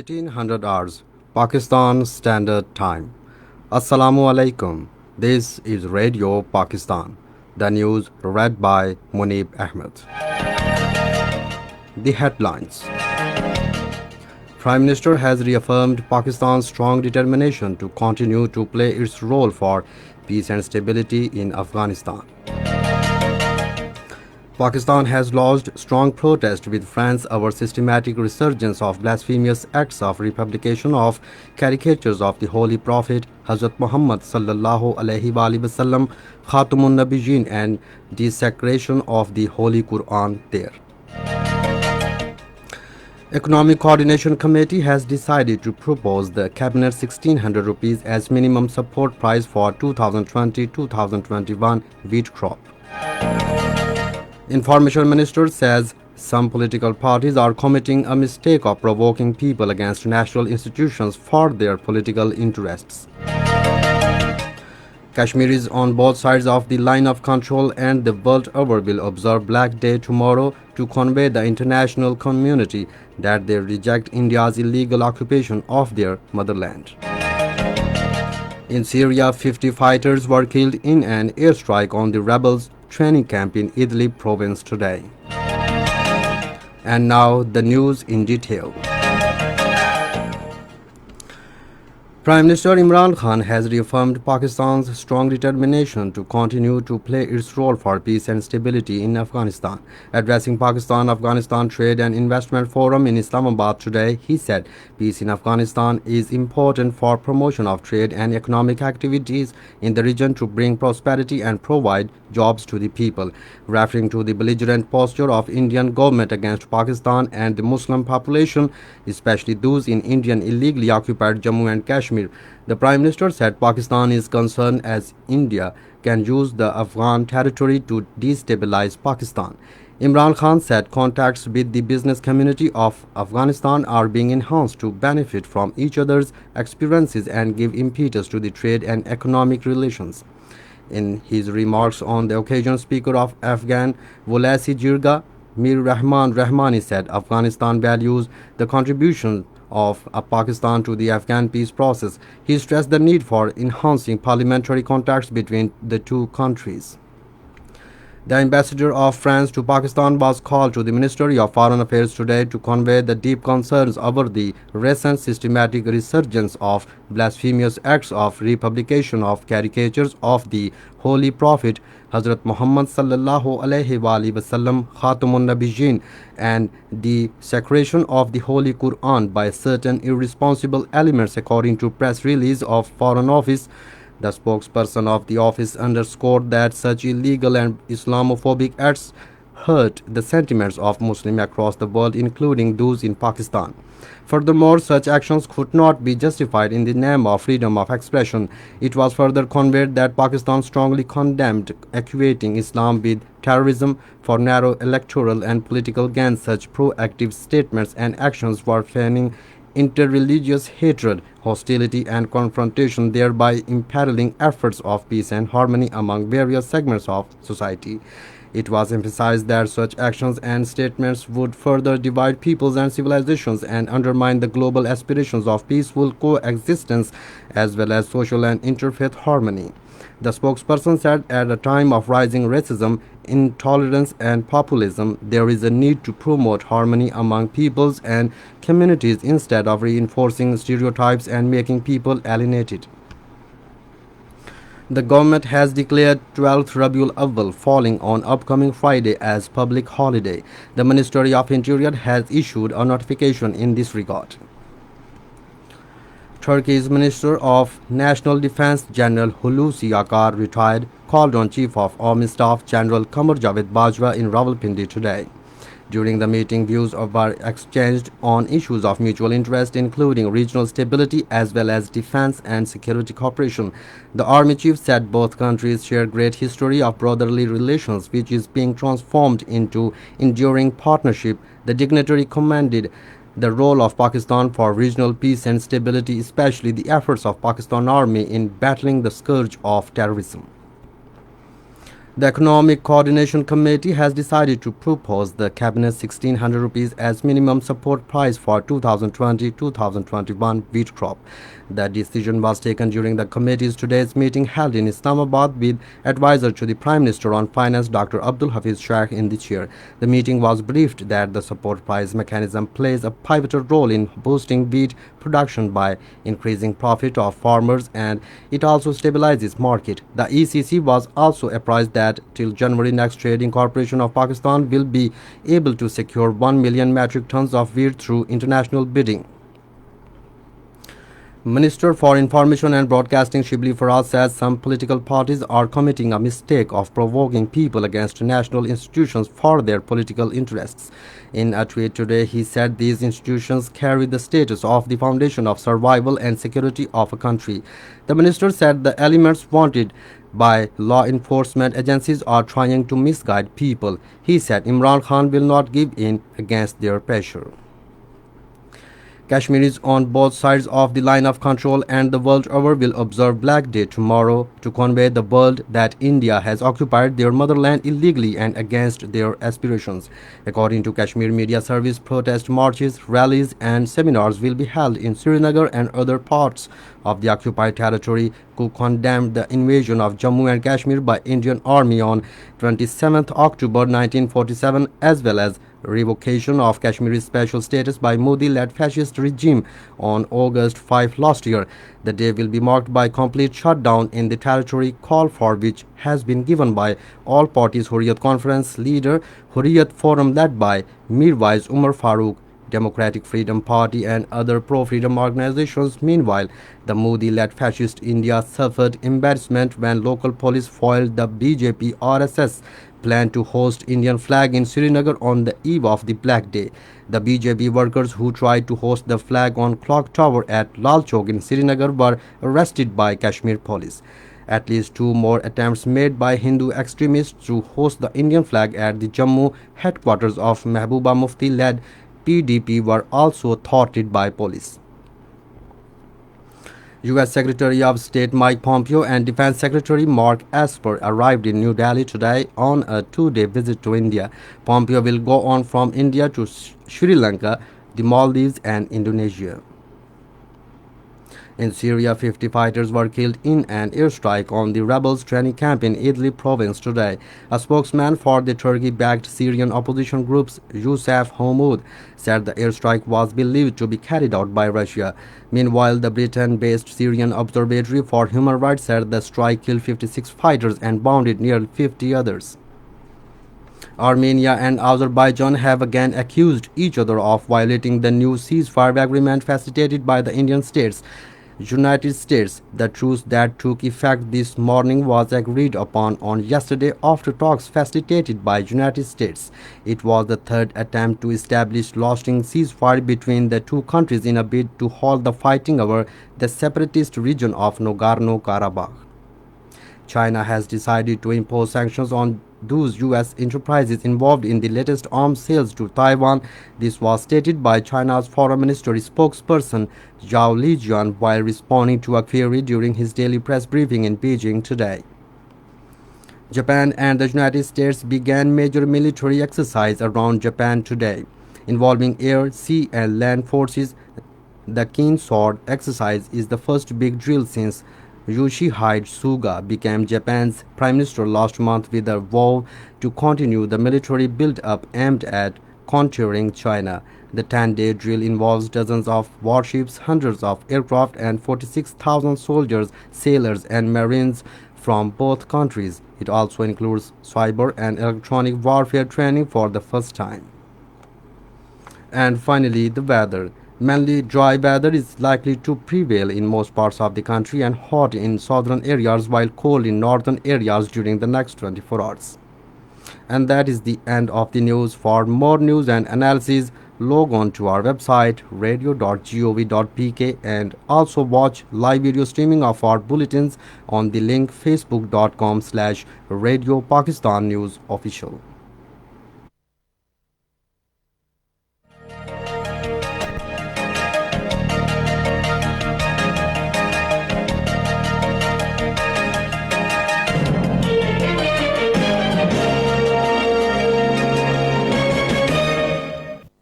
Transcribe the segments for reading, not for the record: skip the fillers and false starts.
1800 hours, Pakistan Standard Time. Assalamu alaikum. This is Radio Pakistan. The news read by Munib Ahmed. The headlines. Prime Minister has reaffirmed Pakistan's strong determination to continue to play its role for peace and stability in Afghanistan. Pakistan has lodged strong protest with France over systematic resurgence of blasphemous acts of republication of caricatures of the Holy Prophet Hazrat Muhammad sallallahu alaihi wasallam, Khatamun Nabiyyin, and desecration of the Holy Quran there. Economic Coordination Committee has decided to propose the Cabinet 1600 rupees as minimum support price for 2020-2021 wheat crop. Information Minister says some political parties are committing a mistake of provoking people against national institutions for their political interests. Kashmiris on both sides of the line of control and the world over will observe Black Day tomorrow to convey the international community that they reject India's illegal occupation of their motherland. In Syria, 50 fighters were killed in an airstrike on the rebels' training camp in Idlib province today. And now the news in detail. Prime Minister Imran Khan has reaffirmed Pakistan's strong determination to continue to play its role for peace and stability in Afghanistan. Addressing Pakistan-Afghanistan Trade and Investment Forum in Islamabad today, he said peace in Afghanistan is important for promotion of trade and economic activities in the region to bring prosperity and provide jobs to the people. Referring to the belligerent posture of Indian government against Pakistan and the Muslim population, especially those in Indian illegally occupied Jammu and Kashmir, the Prime Minister said Pakistan is concerned as India can use the Afghan territory to destabilize Pakistan. Imran Khan said contacts with the business community of Afghanistan are being enhanced to benefit from each other's experiences and give impetus to the trade and economic relations. In his remarks on the occasion, Speaker of Afghan Volasi Jirga, Mir Rahman Rahmani, said Afghanistan values the contribution of Pakistan to the Afghan peace process. He stressed the need for enhancing parliamentary contacts between the two countries. The ambassador of France to Pakistan was called to the Ministry of Foreign Affairs today to convey the deep concerns over the recent systematic resurgence of blasphemous acts of republication of caricatures of the Holy Prophet Hazrat Muhammad sallallahu alaihi wasallam, Khatamun Nabiyyin, and the desecration of the Holy Quran by certain irresponsible elements, according to press release of Foreign Office. The spokesperson of the office underscored that such illegal and Islamophobic acts hurt the sentiments of Muslims across the world, including those in Pakistan. Furthermore, such actions could not be justified in the name of freedom of expression. It was further conveyed that Pakistan strongly condemned equating Islam with terrorism for narrow electoral and political gain. Such proactive statements and actions were fanning interreligious hatred, hostility, and confrontation, thereby imperiling efforts of peace and harmony among various segments of society. It was emphasized that such actions and statements would further divide peoples and civilizations and undermine the global aspirations of peaceful coexistence as well as social and interfaith harmony. The spokesperson said at a time of rising racism, intolerance, and populism, there is a need to promote harmony among peoples and communities instead of reinforcing stereotypes and making people alienated. The government has declared 12th Rabiul Awwal falling on upcoming Friday as public holiday. The Ministry of Interior has issued a notification in this regard. Turkey's Minister of National Defense General Hulusi Akar, retired, called on Chief of Army Staff General Qamar Javed Bajwa in Rawalpindi today. During the meeting, views were exchanged on issues of mutual interest, including regional stability as well as defense and security cooperation. The army chief said both countries share great history of brotherly relations, which is being transformed into enduring partnership. The dignitary commended the role of Pakistan for regional peace and stability, especially the efforts of Pakistan Army in battling the scourge of terrorism. The Economic Coordination Committee has decided to propose the Cabinet 1600 rupees as minimum support price for 2020-2021 wheat crop. The decision was taken during the committee's today's meeting held in Islamabad with advisor to the Prime Minister on Finance Dr. Abdul Hafiz Sheikh in the chair. The meeting was briefed that the support price mechanism plays a pivotal role in boosting wheat production by increasing profit of farmers, and it also stabilizes market. The ECC was also apprised that till January next, Trading Corporation of Pakistan will be able to secure 1 million metric tons of wheat through international bidding. Minister for Information and Broadcasting Shibli Faraj says some political parties are committing a mistake of provoking people against national institutions for their political interests. In a tweet today, he said these institutions carry the status of the foundation of survival and security of a country. The minister said the elements wanted by law enforcement agencies are trying to misguide people. He said Imran Khan will not give in against their pressure. Kashmiris on both sides of the line of control and the world over will observe Black Day tomorrow to convey the world that India has occupied their motherland illegally and against their aspirations. According to Kashmir Media Service, protest marches, rallies and seminars will be held in Srinagar and other parts of the occupied territory to condemn the invasion of Jammu and Kashmir by Indian Army on 27th October 1947, as well as revocation of Kashmir's special status by Modi-led fascist regime on August 5 last year. The day will be marked by complete shutdown in the territory, call for which has been given by all parties Hurriyat Conference leader, Hurriyat Forum led by Mirwais Umar Farooq, Democratic Freedom Party and other pro-freedom organizations. Meanwhile, the Modi-led fascist India suffered embarrassment when local police foiled the BJP RSS plan to host Indian flag in Srinagar on the eve of the Black Day. The BJP workers who tried to host the flag on Clock Tower at Lal Chowk in Srinagar were arrested by Kashmir police. At least two more attempts made by Hindu extremists to host the Indian flag at the Jammu headquarters of Mehbooba Mufti-led PDP were also thwarted by police. U.S. Secretary of State Mike Pompeo and Defense Secretary Mark Esper arrived in New Delhi today on a two-day visit to India. Pompeo will go on from India to Sri Lanka, the Maldives and Indonesia. In Syria, 50 fighters were killed in an airstrike on the rebels' training camp in Idlib province today. A spokesman for the Turkey-backed Syrian opposition groups, Youssef Homoud, said the airstrike was believed to be carried out by Russia. Meanwhile, the Britain-based Syrian Observatory for Human Rights said the strike killed 56 fighters and wounded nearly 50 others. Armenia and Azerbaijan have again accused each other of violating the new ceasefire agreement facilitated by the United States. The truce that took effect this morning was agreed upon on yesterday after talks facilitated by United States. It was the third attempt to establish lasting ceasefire between the two countries in a bid to halt the fighting over the separatist region of Nagorno-Karabakh. China has decided to impose sanctions on those U.S. enterprises involved in the latest arms sales to Taiwan. This was stated by China's foreign ministry spokesperson Zhao Lijian while responding to a query during his daily press briefing in Beijing today. Japan and the United States began major military exercise around Japan today, involving air, sea and land forces. The Keen Sword exercise is the first big drill since Yoshihide Suga became Japan's prime minister last month, with a vow to continue the military build-up aimed at countering China. The 10-day drill involves dozens of warships, hundreds of aircraft, and 46,000 soldiers, sailors, and marines from both countries. It also includes cyber and electronic warfare training for the first time. And finally, the weather. Mainly dry weather is likely to prevail in most parts of the country and hot in southern areas while cold in northern areas during the next 24 hours. And that is the end of the news. For more news and analysis, log on to our website radio.gov.pk and also watch live video streaming of our bulletins on the link facebook.com/Radio Pakistan News Official.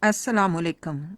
Assalamu alaikum.